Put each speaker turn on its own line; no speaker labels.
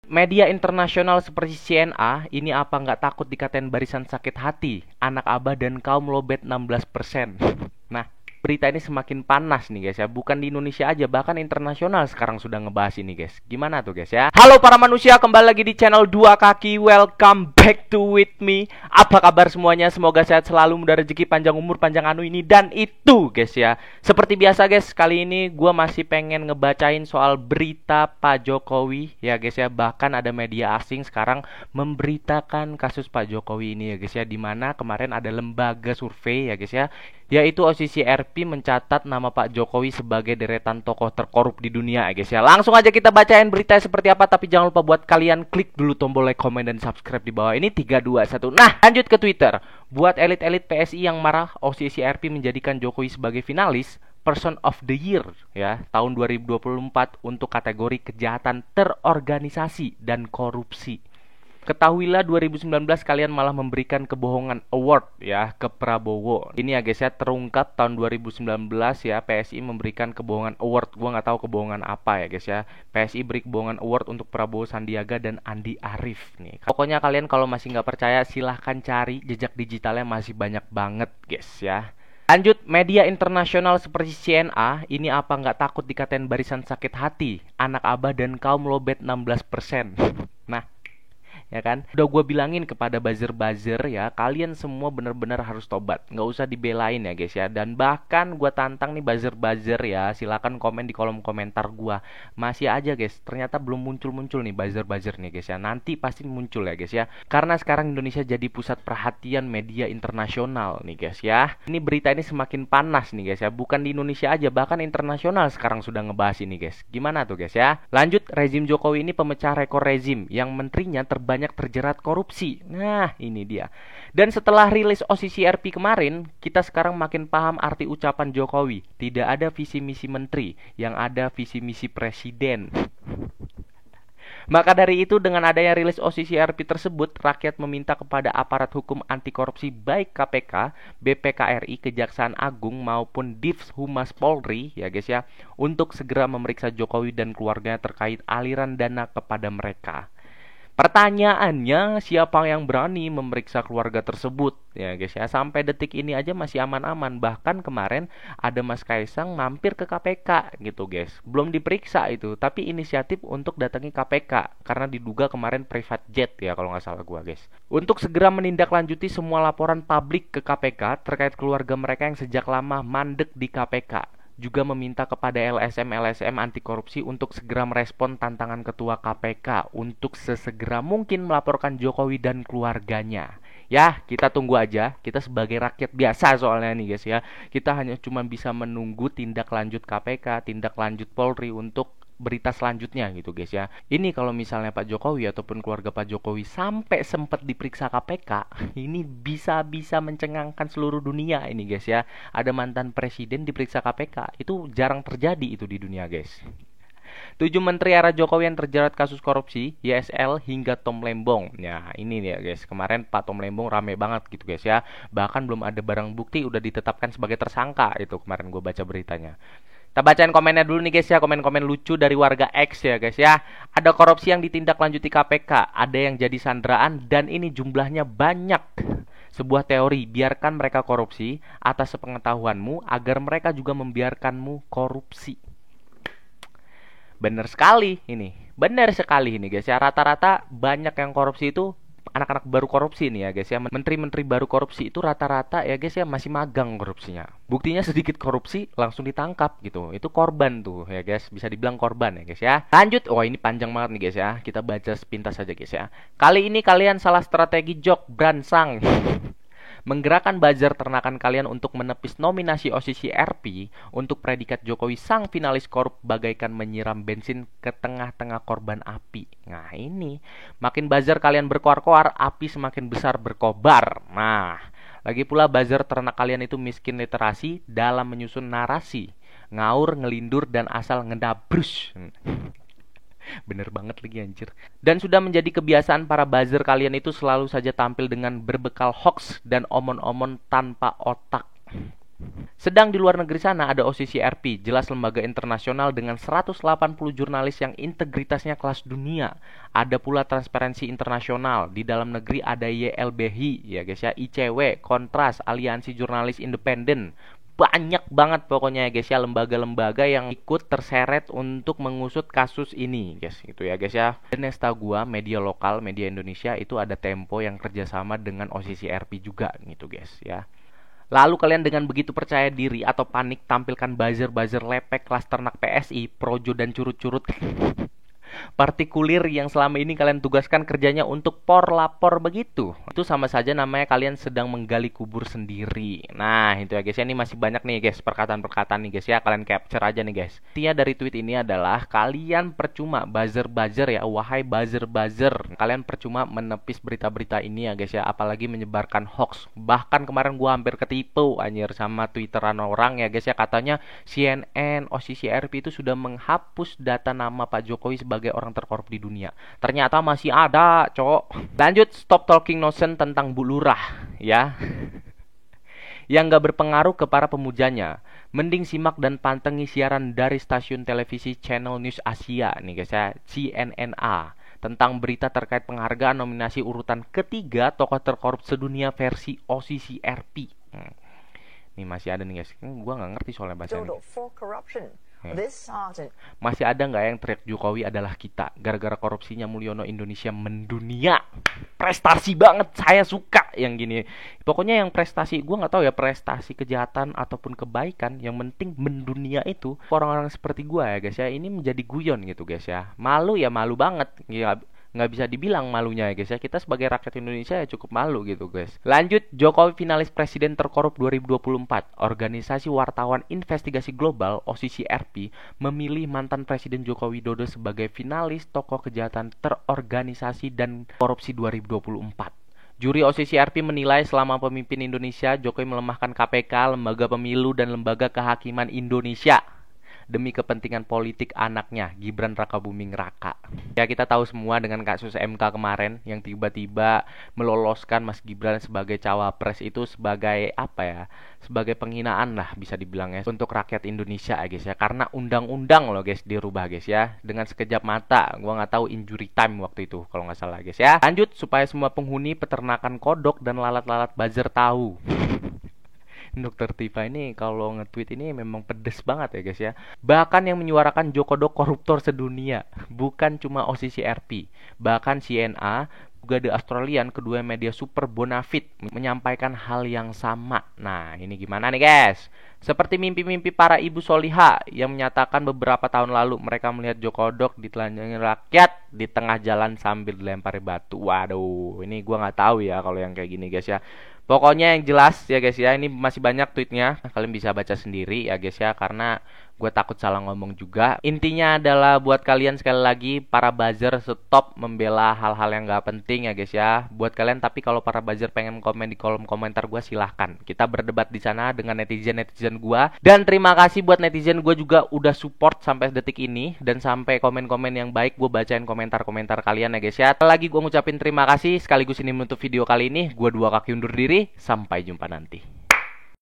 Media internasional seperti CNA ini apa nggak takut dikatain barisan sakit hati? Anak abah dan kaum lobet 16%. Nah, berita ini semakin panas nih guys ya. Bukan di Indonesia aja, bahkan internasional sekarang sudah ngebahas ini guys. Gimana tuh guys ya? Halo para manusia, kembali lagi di channel Dua Kaki. Welcome back to with me. Apa kabar semuanya? Semoga sehat selalu, mudah rezeki, panjang umur, panjang anu ini dan itu guys ya. Seperti biasa guys, kali ini gue masih pengen ngebacain soal berita Pak Jokowi ya guys ya. Bahkan ada media asing sekarang memberitakan kasus Pak Jokowi ini ya guys ya. Dimana kemarin ada lembaga survei ya guys ya, yaitu OCCRP mencatat nama Pak Jokowi sebagai deretan tokoh terkorup di dunia guys ya. Langsung aja kita bacain berita seperti apa, tapi jangan lupa buat kalian klik dulu tombol like, komen, dan subscribe di bawah ini. 3, 2, 1. Nah, lanjut ke Twitter. Buat elit-elit PSI yang marah, OCCRP menjadikan Jokowi sebagai finalis Person of the Year ya tahun 2024 untuk kategori kejahatan terorganisasi dan korupsi. Ketahuilah 2019 kalian malah memberikan kebohongan award ya ke Prabowo. Ini ya guys ya, terungkap tahun 2019 ya, PSI memberikan kebohongan award. Gua nggak tahu kebohongan apa ya guys ya. PSI beri kebohongan award untuk Prabowo Sandiaga dan Andi Arief nih. Pokoknya kalian kalau masih nggak percaya silahkan cari, jejak digitalnya masih banyak banget guys ya. Lanjut, media internasional seperti CNA ini apa nggak takut dikatain barisan sakit hati? Anak abah dan kaum lobet 16%. Nah, ya kan, udah gue bilangin kepada buzzer-buzzer ya, kalian semua bener-bener harus tobat, nggak usah dibelain ya guys ya. Dan bahkan gue tantang nih buzzer-buzzer ya, silakan komen di kolom komentar gue. Masih aja guys, ternyata belum muncul-muncul nih buzzer-buzzer nih guys ya. Nanti pasti muncul ya guys ya, karena sekarang Indonesia jadi pusat perhatian media internasional nih guys ya. Ini berita ini semakin panas nih guys ya, bukan di Indonesia aja, bahkan internasional sekarang sudah ngebahas ini guys. Gimana tuh guys ya? Lanjut, rezim Jokowi ini pemecah rekor rezim yang menterinya terbanyak terjerat korupsi. Nah, ini dia. Dan setelah rilis OCCRP kemarin, kita sekarang makin paham arti ucapan Jokowi. Tidak ada visi misi menteri, yang ada visi misi presiden. Maka dari itu, dengan adanya rilis OCCRP tersebut, rakyat meminta kepada aparat hukum anti korupsi baik KPK, BPKRI, Kejaksaan Agung maupun Divs Humas Polri ya guys ya, untuk segera memeriksa Jokowi dan keluarganya terkait aliran dana kepada mereka. Pertanyaannya, siapa yang berani memeriksa keluarga tersebut? Ya guys ya, sampai detik ini aja masih aman-aman. Bahkan kemarin ada Mas Kaisang mampir ke KPK gitu guys. Belum diperiksa itu, tapi inisiatif untuk datangi KPK karena diduga kemarin private jet ya kalau nggak salah gua guys. Untuk segera menindaklanjuti semua laporan publik ke KPK terkait keluarga mereka yang sejak lama mandek di KPK. Juga meminta kepada LSM anti korupsi untuk segera merespon tantangan ketua KPK untuk sesegera mungkin melaporkan Jokowi dan keluarganya. Ya, kita tunggu aja. Kita sebagai rakyat biasa soalnya nih guys ya, kita hanya cuma bisa menunggu tindak lanjut KPK, tindak lanjut Polri untuk berita selanjutnya gitu guys ya. Ini kalau misalnya Pak Jokowi ataupun keluarga Pak Jokowi sampai sempat diperiksa KPK, ini bisa-bisa mencengangkan seluruh dunia ini guys ya. Ada mantan presiden diperiksa KPK, itu jarang terjadi itu di dunia guys. 7 menteri era Jokowi yang terjerat kasus korupsi, YSL hingga Tom Lembong. Nah, ini nih ya guys. Kemarin Pak Tom Lembong rame banget gitu guys ya. Bahkan belum ada barang bukti udah ditetapkan sebagai tersangka. Itu kemarin gue baca beritanya. Kita bacain komennya dulu nih guys ya, komen-komen lucu dari warga X ya guys ya. Ada korupsi yang ditindaklanjuti KPK, ada yang jadi sandraan, dan ini jumlahnya banyak. Sebuah teori, biarkan mereka korupsi atas sepengetahuanmu agar mereka juga membiarkanmu korupsi. Bener sekali ini, bener sekali ini guys ya. Rata-rata banyak yang korupsi itu anak-anak baru korupsi nih ya guys ya. Menteri-menteri baru korupsi itu rata-rata ya guys ya masih magang korupsinya. Buktinya sedikit korupsi langsung ditangkap gitu. Itu korban tuh ya guys, bisa dibilang korban ya guys ya. Lanjut, wah ini panjang banget nih guys ya. Kita baca sepintas saja guys ya. Kali ini kalian salah strategi jok beransang. Menggerakkan buzzer ternakan kalian untuk menepis nominasi OCCRP untuk predikat Jokowi sang finalis korup bagaikan menyiram bensin ke tengah-tengah korban api. Nah ini, makin buzzer kalian berkoar-koar, api semakin besar berkobar. Nah, lagi pula buzzer ternak kalian itu miskin literasi dalam menyusun narasi, ngaur, ngelindur, dan asal ngedabrus. Bener banget lagi anjir. Dan sudah menjadi kebiasaan para buzzer kalian itu selalu saja tampil dengan berbekal hoax dan omon-omon tanpa otak. Sedang di luar negeri sana ada OCCRP, jelas lembaga internasional dengan 180 jurnalis yang integritasnya kelas dunia. Ada pula Transparency Internasional, di dalam negeri ada YLBHI ya guys ya, ICW, Kontras, Aliansi Jurnalis Independen. Banyak banget pokoknya ya guys ya, lembaga-lembaga yang ikut terseret untuk mengusut kasus ini guys, gitu ya guys ya. Dan yang setahu gua media lokal, media Indonesia itu ada Tempo yang kerjasama dengan OSISI RP juga gitu guys ya. Lalu kalian dengan begitu percaya diri atau panik tampilkan buzzer-buzzer lepek kelas ternak PSI, Projo dan curut-curut partikulir yang selama ini kalian tugaskan kerjanya untuk lapor begitu. Itu sama saja namanya kalian sedang menggali kubur sendiri. Nah, itu ya guys ya, ini masih banyak nih guys perkataan-perkataan nih guys ya, kalian capture aja nih guys. Intinya dari tweet ini adalah kalian percuma buzzer-buzzer ya, wahai buzzer-buzzer. Kalian percuma menepis berita-berita ini ya guys ya, apalagi menyebarkan hoax. Bahkan kemarin gua hampir ketipu anjir sama twitteran orang ya guys ya, katanya CNN, OSISI RP itu sudah menghapus data nama Pak Jokowi sebagai orang terkorup di dunia. Ternyata masih ada, cok. Lanjut, stop talking nonsense tentang Bu Lurah, ya. Yang gak berpengaruh ke para pemujanya. Mending simak dan pantengi siaran dari stasiun televisi Channel News Asia, nih guys ya, CNNA. Tentang berita terkait penghargaan nominasi urutan ketiga tokoh terkorup sedunia versi OSISI RP. Ini masih ada nih guys. Gua nggak ngerti soalnya bacanya. Masih ada nggak yang teriak Jokowi adalah kita gara-gara korupsinya Mulyono Indonesia mendunia. Prestasi banget, saya suka yang gini. Pokoknya yang prestasi, gue nggak tahu ya prestasi kejahatan ataupun kebaikan, yang penting mendunia itu orang-orang seperti gue ya guys ya, ini menjadi guyon gitu guys ya. Malu ya malu banget ya, nggak bisa dibilang malunya ya guys ya, kita sebagai rakyat Indonesia ya cukup malu gitu guys. Lanjut, Jokowi finalis presiden terkorup 2024. Organisasi Wartawan Investigasi Global OSISI RP memilih mantan Presiden Joko Widodo sebagai finalis tokoh kejahatan terorganisasi dan korupsi 2024. Juri OSISI RP menilai selama pemimpin Indonesia, Jokowi melemahkan KPK, lembaga pemilu dan lembaga kehakiman Indonesia demi kepentingan politik anaknya, Gibran Rakabuming Raka. Ya, kita tahu semua dengan kasus MK kemarin yang tiba-tiba meloloskan Mas Gibran sebagai cawapres, itu sebagai apa ya? Sebagai penghinaan lah bisa dibilang ya untuk rakyat Indonesia ya guys ya. Karena undang-undang loh guys dirubah guys ya dengan sekejap mata. Gua nggak tahu injury time waktu itu kalau nggak salah guys ya. Lanjut, supaya semua penghuni peternakan kodok dan lalat-lalat buzzer tahu. Dokter Tifa ini kalau nge-tweet ini memang pedes banget ya guys ya. Bahkan yang menyuarakan Jokodok koruptor sedunia, bukan cuma OSISI RP, bahkan CNA juga The Australian, kedua media super bonafit menyampaikan hal yang sama. Nah, ini gimana nih guys? Seperti mimpi-mimpi para ibu soliha yang menyatakan beberapa tahun lalu mereka melihat Jokodok ditelanjangi rakyat di tengah jalan sambil dilempari batu. Waduh, ini gua nggak tahu ya kalau yang kayak gini guys ya. Pokoknya yang jelas ya guys ya, ini masih banyak tweetnya, kalian bisa baca sendiri ya guys ya, karena gue takut salah ngomong juga. Intinya adalah buat kalian sekali lagi para buzzer, stop membela hal-hal yang gak penting ya guys ya. Buat kalian, tapi kalau para buzzer pengen komen di kolom komentar gue, silahkan. Kita berdebat di sana dengan netizen-netizen gue. Dan terima kasih buat netizen gue juga udah support sampai detik ini, dan sampai komen-komen yang baik gue bacain komentar-komentar kalian ya guys ya. Lagi gue ngucapin terima kasih sekaligus ini menutup video kali ini. Gue dua kaki undur diri. Sampai jumpa nanti.